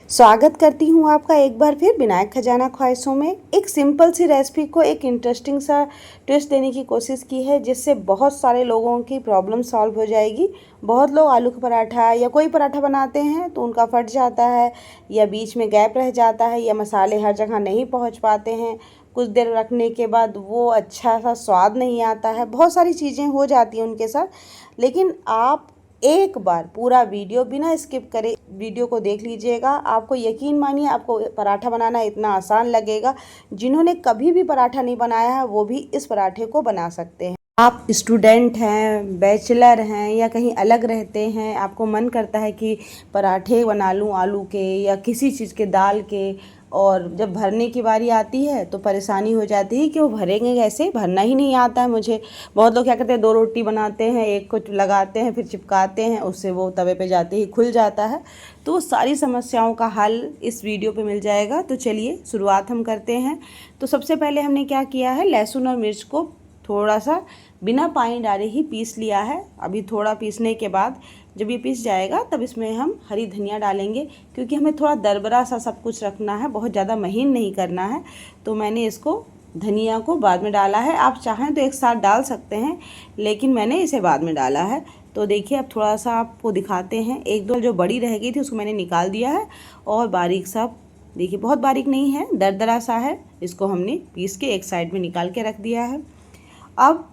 स्वागत करती हूँ आपका एक बार फिर विनायक खजाना ख्वाहिशों में। एक सिंपल सी रेसिपी को एक इंटरेस्टिंग सा ट्विस्ट देने की कोशिश की है, जिससे बहुत सारे लोगों की प्रॉब्लम सॉल्व हो जाएगी। बहुत लोग आलू का पराठा या कोई पराठा बनाते हैं तो उनका फट जाता है, या बीच में गैप रह जाता है, या मसाले हर जगह नहीं पहुँच पाते हैं। कुछ देर रखने के बाद वो अच्छा सा स्वाद नहीं आता है, बहुत सारी चीज़ें हो जाती हैं उनके साथ। लेकिन आप एक बार पूरा वीडियो बिना स्किप करे वीडियो को देख लीजिएगा। आपको यकीन मानिए, आपको पराठा बनाना इतना आसान लगेगा। जिन्होंने कभी भी पराठा नहीं बनाया है वो भी इस पराठे को बना सकते हैं। आप स्टूडेंट हैं, बैचलर हैं, या कहीं अलग रहते हैं, आपको मन करता है कि पराठे बना लूँ आलू के या किसी चीज़ के, दाल के, और जब भरने की बारी आती है तो परेशानी हो जाती है कि वो भरेंगे कैसे, भरना ही नहीं आता है मुझे। बहुत लोग क्या करते हैं, 2 रोटी बनाते हैं, एक को लगाते हैं, फिर चिपकाते हैं, उससे वो तवे पे जाते ही खुल जाता है। तो वो सारी समस्याओं का हल इस वीडियो पे मिल जाएगा। तो चलिए शुरुआत हम करते हैं। तो सबसे पहले हमने क्या किया है, लहसुन और मिर्च को थोड़ा सा बिना पानी डाले ही पीस लिया है। अभी थोड़ा पीसने के बाद जब ये पीस जाएगा तब इसमें हम हरी धनिया डालेंगे, क्योंकि हमें थोड़ा दरदरा सा सब कुछ रखना है, बहुत ज़्यादा महीन नहीं करना है। तो मैंने इसको धनिया को बाद में डाला है। आप चाहें तो एक साथ डाल सकते हैं, लेकिन मैंने इसे बाद में डाला है। तो देखिए अब थोड़ा सा आपको दिखाते हैं। एक दो जो बड़ी रह गई थी उसको मैंने निकाल दिया है, और बारीक सा, देखिए बहुत बारीक नहीं है, दरदरा सा है, इसको हमने पीस के एक साइड में निकाल के रख दिया है। अब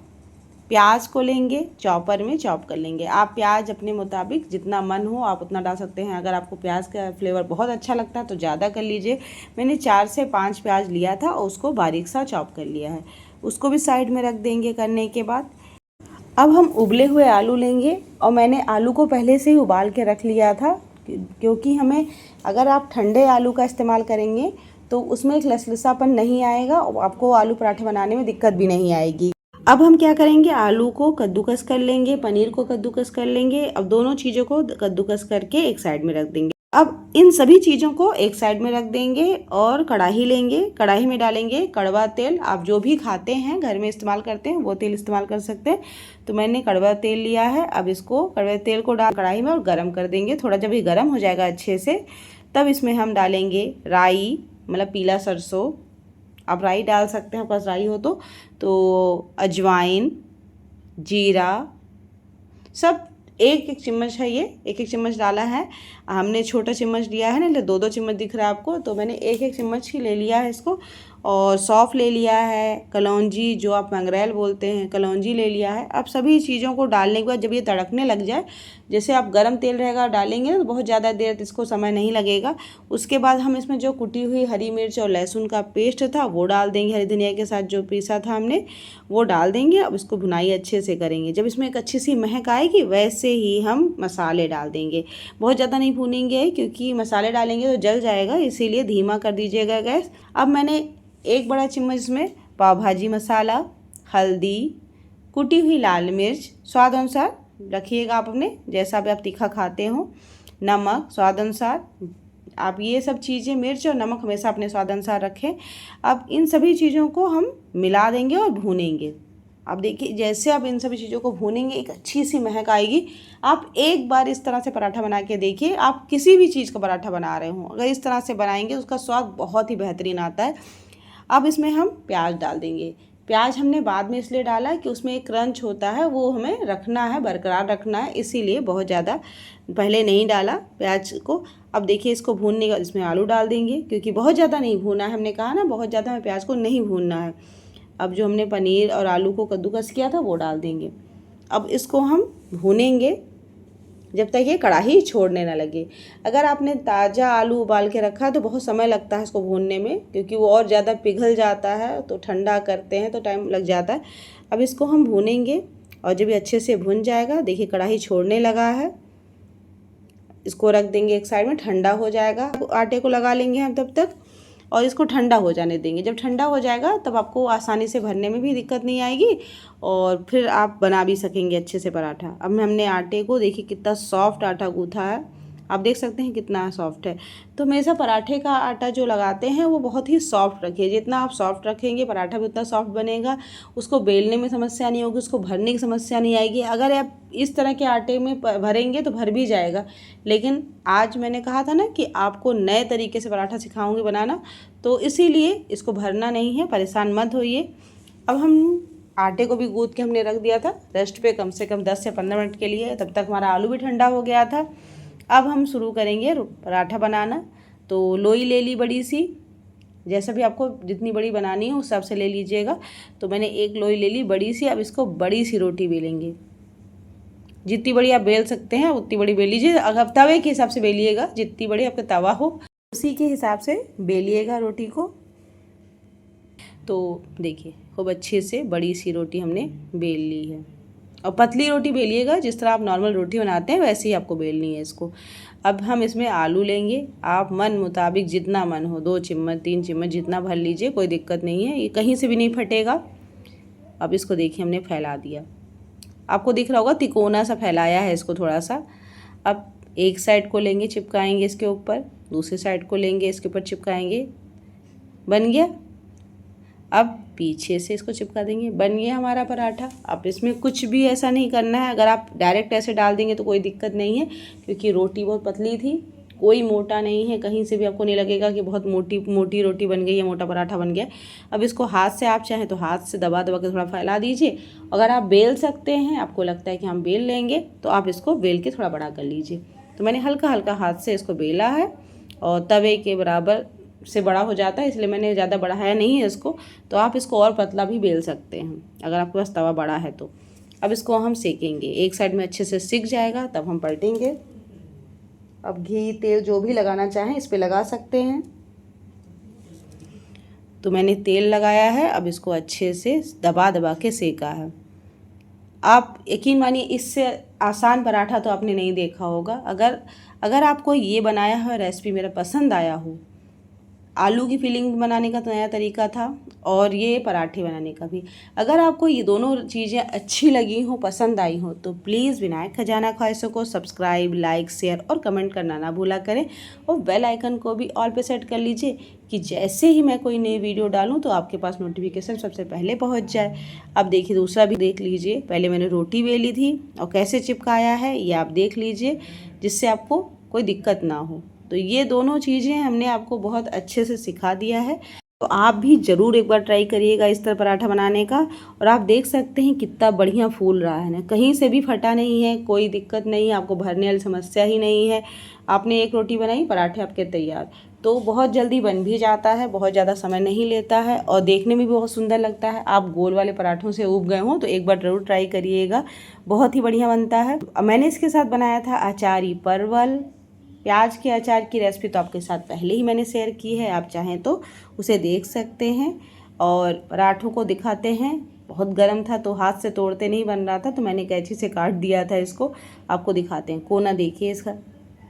प्याज को लेंगे, चॉपर में चॉप कर लेंगे। आप प्याज अपने मुताबिक जितना मन हो आप उतना डाल सकते हैं। अगर आपको प्याज का फ्लेवर बहुत अच्छा लगता है तो ज़्यादा कर लीजिए। मैंने 4 से 5 प्याज लिया था और उसको बारीक सा चॉप कर लिया है। उसको भी साइड में रख देंगे। करने के बाद अब हम उबले हुए आलू लेंगे, और मैंने आलू को पहले से ही उबाल के रख लिया था, क्योंकि हमें, अगर आप ठंडे आलू का इस्तेमाल करेंगे तो उसमें एक लसलसापन नहीं आएगा और आपको आलू पराठे बनाने में दिक्कत भी नहीं आएगी। अब हम क्या करेंगे, आलू को कद्दूकस कर लेंगे, पनीर को कद्दूकस कर लेंगे। अब दोनों चीज़ों को कद्दूकस करके एक साइड में रख देंगे। अब इन सभी चीज़ों को एक साइड में रख देंगे और कढ़ाई लेंगे। कढ़ाई में डालेंगे कड़वा तेल। आप जो भी खाते हैं, घर में इस्तेमाल करते हैं, वो तेल इस्तेमाल कर सकते हैं। तो मैंने कड़वा तेल लिया है। अब इसको कड़वे तेल को डाल कढ़ाई में और गर्म कर देंगे। थोड़ा जब ये गर्म हो जाएगा अच्छे से, तब इसमें हम डालेंगे राई, मतलब पीला सरसों। आप राई डाल सकते हैं, आपके पास राई हो तो अजवाइन, जीरा, सब एक एक चम्मच है, ये एक एक चम्मच डाला है। हमने छोटा चम्मच लिया है ना, इसलिए 2-2 चम्मच दिख रहा है आपको, तो मैंने एक एक चम्मच ही ले लिया है इसको। और सौंफ ले लिया है, कलौंजी जो आप मंगरेल बोलते हैं, कलौंजी ले लिया है। अब सभी चीज़ों को डालने के बाद जब ये तड़कने लग जाए, जैसे आप गरम तेल रहेगा डालेंगे ना तो बहुत ज़्यादा देर इसको समय नहीं लगेगा। उसके बाद हम इसमें जो कुटी हुई हरी मिर्च और लहसुन का पेस्ट था वो डाल देंगे, हरी धनिया के साथ जो पीसा था हमने वो डाल देंगे। अब इसको भुनाई अच्छे से करेंगे। जब इसमें एक अच्छी सी महक आएगी वैसे ही हम मसाले डाल देंगे। बहुत ज़्यादा नहीं भूनेंगे, क्योंकि मसाले डालेंगे तो जल जाएगा, इसीलिए धीमा कर दीजिएगा गैस। अब मैंने 1 बड़ा चम्मच में पाव भाजी मसाला, हल्दी, कुटी हुई लाल मिर्च स्वाद अनुसार रखिएगा, आप अपने जैसा भी आप तीखा खाते हो, नमक स्वाद अनुसार। आप ये सब चीज़ें, मिर्च और नमक हमेशा अपने स्वाद अनुसार रखें। अब इन सभी चीज़ों को हम मिला देंगे और भूनेंगे। अब देखिए जैसे आप इन सभी चीज़ों को भूनेंगे एक अच्छी सी महक आएगी। आप एक बार इस तरह से पराठा बना के देखिए। आप किसी भी चीज़ का पराठा बना रहे हो, अगर इस तरह से बनाएंगे उसका स्वाद बहुत ही बेहतरीन आता है। अब इसमें हम प्याज डाल देंगे। प्याज हमने बाद में इसलिए डाला कि उसमें एक क्रंच होता है, वो हमें रखना है, बरकरार रखना है, इसीलिए बहुत ज़्यादा पहले नहीं डाला प्याज को। अब देखिए इसको भूनने का, इसमें आलू डाल देंगे, क्योंकि बहुत ज़्यादा नहीं भूनना है, हमने कहा ना बहुत ज़्यादा हमें प्याज को नहीं भूनना है। अब जो हमने पनीर और आलू को कद्दूकस किया था वो डाल देंगे। अब इसको हम भूनेंगे जब तक ये कढ़ाई छोड़ने ना लगे। अगर आपने ताज़ा आलू उबाल के रखा है तो बहुत समय लगता है इसको भूनने में, क्योंकि वो और ज़्यादा पिघल जाता है, तो ठंडा करते हैं तो टाइम लग जाता है। अब इसको हम भूनेंगे, और जब ये अच्छे से भुन जाएगा, देखिए कढ़ाई छोड़ने लगा है, इसको रख देंगे एक साइड में, ठंडा हो जाएगा। आटे को लगा लेंगे हम तब तक, और इसको ठंडा हो जाने देंगे। जब ठंडा हो जाएगा तब आपको आसानी से भरने में भी दिक्कत नहीं आएगी, और फिर आप बना भी सकेंगे अच्छे से पराठा। अब हमने आटे को, देखिए कितना सॉफ्ट आटा गूँथा है, आप देख सकते हैं कितना सॉफ्ट है। तो हमेशा पराठे का आटा जो लगाते हैं वो बहुत ही सॉफ्ट रखिए, जितना आप सॉफ्ट रखेंगे पराठा भी उतना सॉफ्ट बनेगा, उसको बेलने में समस्या नहीं होगी, उसको भरने की समस्या नहीं आएगी। अगर आप इस तरह के आटे में भरेंगे तो भर भी जाएगा, लेकिन आज मैंने कहा था ना कि आपको नए तरीके से पराठा सिखाऊंगी बनाना, तो इसीलिए इसको भरना नहीं है, परेशान मत होइए। अब हम आटे को भी गूँथ के हमने रख दिया था रेस्ट पे कम से कम 10 से 15 मिनट के लिए, तब तक हमारा आलू भी ठंडा हो गया था। अब हम शुरू करेंगे पराठा बनाना। तो लोई ले ली बड़ी सी, जैसा भी आपको जितनी बड़ी बनानी हो उस हिसाब से ले लीजिएगा। तो मैंने एक लोई ले ली बड़ी सी। अब इसको बड़ी सी रोटी बेलेंगे, जितनी बड़ी आप बेल सकते हैं उतनी बड़ी बेल लीजिए। अगर तवे के हिसाब से बेलिएगा, जितनी बड़ी आपका तवा हो उसी के हिसाब से बेलिएगा रोटी को। तो देखिए खूब अच्छे से बड़ी सी रोटी हमने बेल ली है, और पतली रोटी बेलिएगा, जिस तरह आप नॉर्मल रोटी बनाते हैं वैसे ही आपको बेलनी है इसको। अब हम इसमें आलू लेंगे, आप मन मुताबिक जितना मन हो 2 चम्मच 3 चम्मच जितना भर लीजिए, कोई दिक्कत नहीं है, ये कहीं से भी नहीं फटेगा। अब इसको देखिए हमने फैला दिया, आपको दिख रहा होगा तिकोना सा फैलाया है इसको थोड़ा सा। अब एक साइड को लेंगे चिपकाएंगे इसके ऊपर, दूसरी साइड को लेंगे इसके ऊपर चिपकाएंगे, बन गया। अब पीछे से इसको चिपका देंगे, बन गया हमारा पराठा। अब इसमें कुछ भी ऐसा नहीं करना है, अगर आप डायरेक्ट ऐसे डाल देंगे तो कोई दिक्कत नहीं है, क्योंकि रोटी बहुत पतली थी, कोई मोटा नहीं है, कहीं से भी आपको नहीं लगेगा कि बहुत मोटी मोटी रोटी बन गई या मोटा पराठा बन गया। अब इसको हाथ से आप चाहें तो हाथ से दबा दबा के थोड़ा फैला दीजिए। अगर आप बेल सकते हैं, आपको लगता है कि हम बेल लेंगे, तो आप इसको बेल के थोड़ा बड़ा कर लीजिए। तो मैंने हल्का हल्का हाथ से इसको बेला है, और तवे के बराबर से बड़ा हो जाता है, इसलिए मैंने ज़्यादा बढ़ाया नहीं है इसको। तो आप इसको और पतला भी बेल सकते हैं अगर आपके पास तवा बड़ा है तो। अब इसको हम सेकेंगे, एक साइड में अच्छे से सिक जाएगा तब हम पलटेंगे। अब घी तेल जो भी लगाना चाहें इस पे लगा सकते हैं। तो मैंने तेल लगाया है, अब इसको अच्छे से दबा दबा के सेका है। आप यकीन मानिए इससे आसान पराठा तो आपने नहीं देखा होगा। अगर आपको ये बनाया हुआ रेसिपी मेरा पसंद आया हो, आलू की फिलिंग बनाने का तो नया तरीका था, और ये पराठे बनाने का भी, अगर आपको ये दोनों चीज़ें अच्छी लगी हो, पसंद आई हो, तो प्लीज़ विनायक खजाना ख्वाहिशों को सब्सक्राइब, लाइक, शेयर और कमेंट करना ना भूला करें, और बेल आइकन को भी ऑल पे सेट कर लीजिए कि जैसे ही मैं कोई नई वीडियो डालूँ तो आपके पास नोटिफिकेशन सबसे पहले पहुँच जाए। अब देखिए दूसरा भी देख लीजिए, पहले मैंने रोटी बेली थी और कैसे चिपकाया है ये आप देख लीजिए, जिससे आपको कोई दिक्कत ना हो। तो ये दोनों चीज़ें हमने आपको बहुत अच्छे से सिखा दिया है, तो आप भी ज़रूर एक बार ट्राई करिएगा इस तरह पराठा बनाने का। और आप देख सकते हैं कितना बढ़िया फूल रहा है ना, कहीं से भी फटा नहीं है, कोई दिक्कत नहीं है, आपको भरने वाली समस्या ही नहीं है। आपने एक रोटी बनाई, पराठे आपके तैयार। तो बहुत जल्दी बन भी जाता है, बहुत ज़्यादा समय नहीं लेता है, और देखने में भी बहुत सुंदर लगता है। आप गोल वाले पराठों से ऊब गए हों तो एक बार ज़रूर ट्राई करिएगा, बहुत ही बढ़िया बनता है। मैंने इसके साथ बनाया था अचारी परवल प्याज के अचार की रेसिपी, तो आपके साथ पहले ही मैंने शेयर की है, आप चाहें तो उसे देख सकते हैं। और पराठों को दिखाते हैं, बहुत गर्म था तो हाथ से तोड़ते नहीं बन रहा था, तो मैंने कैंची से काट दिया था इसको। आपको दिखाते हैं, कोना देखिए इसका,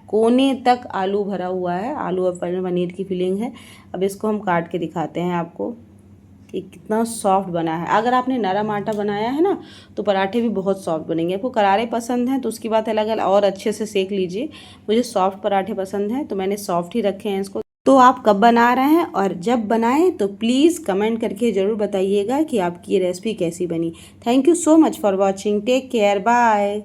कोने तक आलू भरा हुआ है, आलू और पनीर की फिलिंग है। अब इसको हम काट के दिखाते हैं आपको कि कितना सॉफ्ट बना है। अगर आपने नरम आटा बनाया है ना तो पराठे भी बहुत सॉफ्ट बनेंगे। आपको करारे पसंद हैं तो उसकी बात अलग है, और अच्छे से सेक लीजिए। मुझे सॉफ्ट पराठे पसंद हैं तो मैंने सॉफ्ट ही रखे हैं इसको। तो आप कब बना रहे हैं और जब बनाएं तो प्लीज़ कमेंट करके ज़रूर बताइएगा कि आपकी ये रेसिपी कैसी बनी। Thank you so much for watching, take care, bye.